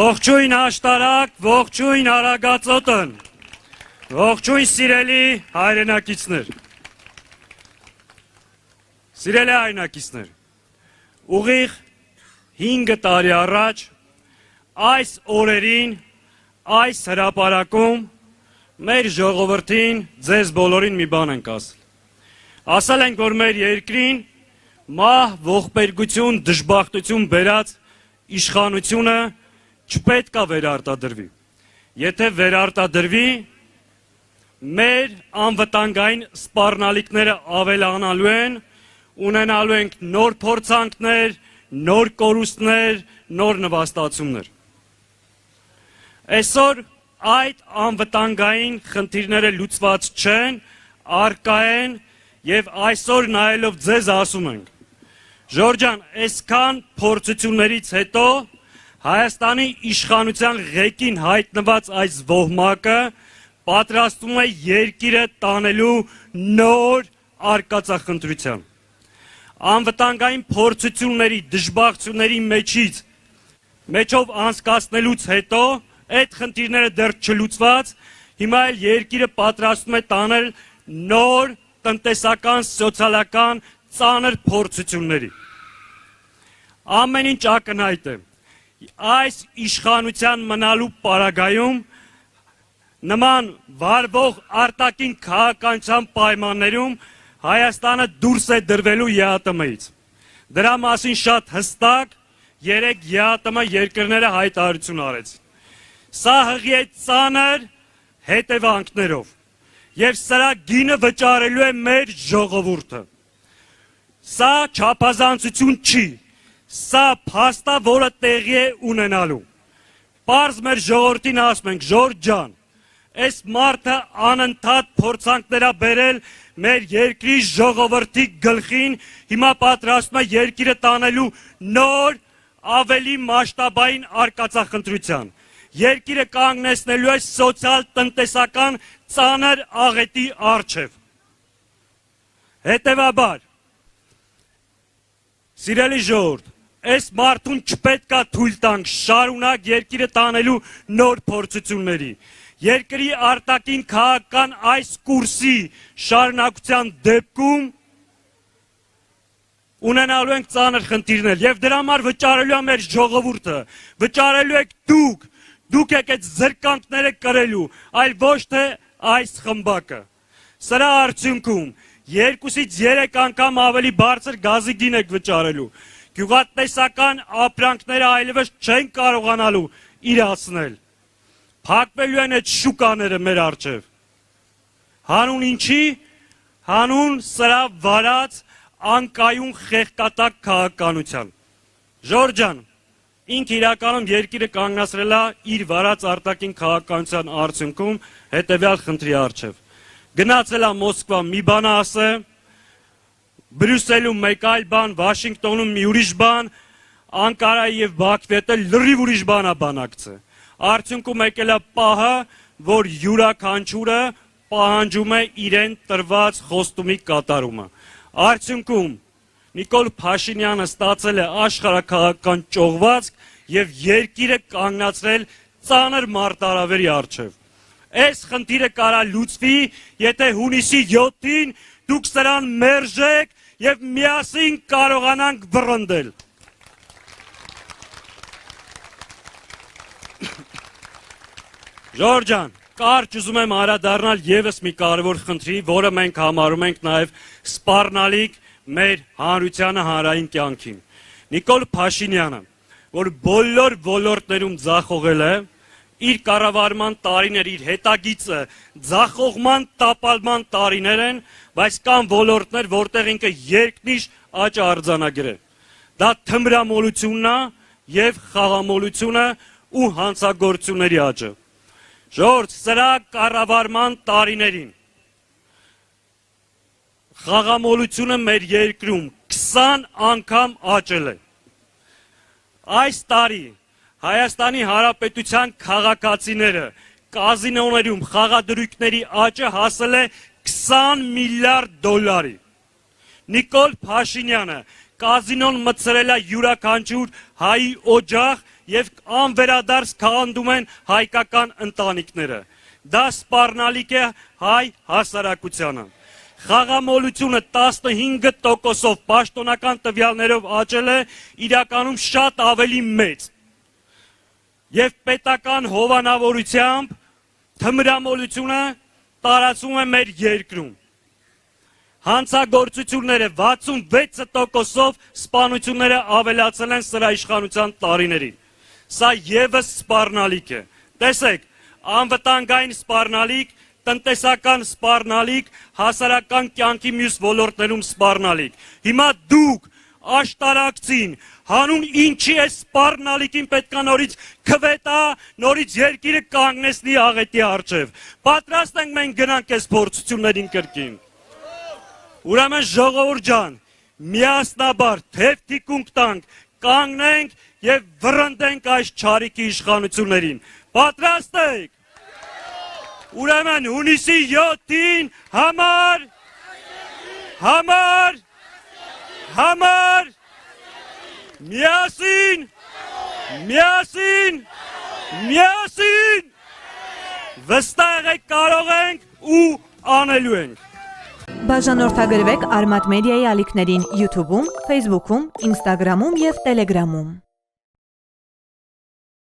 Ողջույն աշտարակ, ողջույն արագածոտն, ողջույն սիրելի հայրենակիցներ, սիրելի հայրենակիցներ, ուղիղ 5 տարի առաջ այս օրերին, այս հրապարակում մեր ժողովրդին, ձեզ բոլորին մի բան ենք ասել։ Ասել ենք, որ մեր երկրին մահ, ողբերգություն, դժբախտություն բերած իշխանությունը չպետք է վերարտադրվի։ Եթե վերարտադրվի, մեր անվտանգային սպառնալիքները ավելանալու են, ունենալու ենք նոր փորձանքներ, նոր կորուստներ, նոր նվաստացումներ։ Այսօր այդ անվտանգային խնդիրները լուծված չեն, առկա են եւ այսօր նայելով ձեզ ասում ենք. Ժորժան, այսքան փորձություններից հետո Հայաստանի իշխանության ղեկին հայտնված այս ոհմակը պատրաստվում է երկիրը տանելու նոր արկածախնդրության։ Անվտանգային փորձությունների, դժբախտությունների մեջով անցկացնելուց հետո այդ խնդիրները դեռ չլուծված, հիմա էլ երկիրը պատրաստվում է տանել նոր տնտեսական, սոցիալական ծանր փորձությունների։ Ամեն ինչ ակնհայտ է։ Այս իշխանության մնալու պարագայում նման վարվող արտաքին քաղաքականության պայմաններում Հայաստանը դուրս է դրվելու ԵԱՏՄ-ից։ Դրա մասին շատ հստակ երեք ԵԱՏՄ երկրները հայտարարություն արեցին։ Սա հղի է ծանր հետևանքներով եւ սրա գինը վճարելու է մեր ժողովուրդը։ Սա չափազանցություն չի։ Սա փաստա, որը տեղի է ունենալու։ Պարզ մեր ժողովրդին ասում ենք, Ժորժան, այս մարդը անընդհատ փորձանքներ է բերել մեր երկրի ժողովրդի գլխին, հիմա պատրաստվում է երկիրը տանելու նոր, ավելի մասշտաբային արկածախնդրության։ Երկիրը կանգնեցնելու է սոցիալ-տնտեսական ծանր աղետի առջև։ Հետևաբար, սիրելի ժողովուրդ, այս մարդուն չպետք է թույլ տանք շարունակ երկիրը տանելու նոր փորձությունների։ Երկրի արտաքին քաղաքական այս կուրսի շարունակության դեպքում ունենալու ենք ծանր խնդիրներ եւ դրա համար վճարելու է մեր ժողովուրդը, վճարելու եք դուք եք այդ զրկանքները կրելու, այլ ոչ թե այս խմբակը։ Սրա արդյունքում 2-ից 3 անգամ ավելի բարձր գազի գին եք վճարելու։ Գյուղատնտեսական ապրանքները այլևս չեն կարողանալու իրացնել։ Փակվելու են այդ շուկաները մեր առջև։ Հանուն ինչի? Հանուն սրա վարած անկայուն խեղկատակ քաղաքականության։ Ժորժան, ինքը իրականում երկիրը կանգնացրել է իր վարած արտաքին քաղաքականության արդյունքում հետևյալ խնդրի առջև։ Գնացել է Մոսկվա մի բան ասե, Բրյուսելում մեկ այլ բան, Վաշինգտոնում մի ուրիշ բան, Անկարայի եւ Բաքվի հետ լրիվ ուրիշ բան է բանակցը։ Արդյունքում եկել է պահը, որ յուրաքանչյուրը պահանջում է իրեն տրված խոստումի կատարումը։ Արդյունքում Նիկոլ Փաշինյանը ստացել է աշխարհաքաղաքական ճողվածք եւ երկիրը կանգնացրել ծանր մարտահրավերի առջև։ Այս խնդիրը կարա լուծվի, եթե հունիսի 7-ին դուք սրան մերժեք եւ միասին կարողանանք վռնդել։ Ժորժան, կարճ ուզում եմ անդրադառնալ եւս մի կարևոր խնդրի, որը մենք համարում ենք նաեւ սպառնալիք մեր հանրությանը, հանրային կյանքին։ Նիկոլ Փաշինյանը, որ բոլոր ոլորտներում ձախողել է, իր կառավարման տարիներ, իր հետագիծը ձախողման տապալման տարիներ են, բայց կան ոլորտներ, որտեղ ինքը երկնիշ աճ արձանագրել։ Դա թմրամոլությունն է եւ խաղամոլությունը ու հանցագործությունների աճը։ Ժորժ, սրա կառավարման տարիներին խաղամոլությունը մեր երկրում 20 անգամ աճել է։ Այս տարի Հայաստանի Հանրապետության քաղաքացիները կազինոներում խաղադրույքների աճը հասել է 20 միլիարդ դոլարի։ Նիկոլ Փաշինյանը կազինոն մտցրել է յուրաքանչյուր հայի օջախ եւ անվերադարձ քանդում են հայկական ընտանիքները։ Դա սպառնալիք է հայ հասարակությանը։ Խաղամոլությունը 15%-ով պաշտոնական տվյալներով աճել է իրականում շատ ավելի մեծ։ Եվ պետական հովանավորությամբ թմրամոլությունը տարածվում է մեր երկրում։ Հանցագործությունները 66%-ով սպանությունները ավելացել են սրա իշխանության տարիներին։ Սա եւս սպառնալիք է։ Տեսեք, անվտանգային սպառնալիք, տնտեսական սպառնալիք, հասարակական կյանքի մյուս ոլորտներում սպառնալիք։ Հիմա դուք աշտարակցին հանուն ինչի է սպառնալիքին պետքա նորից քվետա, նորից երկիրը կանգնեցնի աղետի առջև։ Պատրաստ ենք մենք գնանք այս փորձություններին կրկին։ Ուրեմն ժողովուրդ ջան, միասնաբար թեթիկունք տանք, կանգնենք եւ վռնդենք այս չարիքի իշխանություններին։ Պատրաստ եք։ Ուրեմն հունիսի 7-ին համար միասին վստահ եք կարող ենք ու անելու ենք։ Բաժանորդագրվեք Արմատ մեդիայի ալիքներին YouTube-ում, Facebook-ում, Instagram-ում եւ Telegram-ում։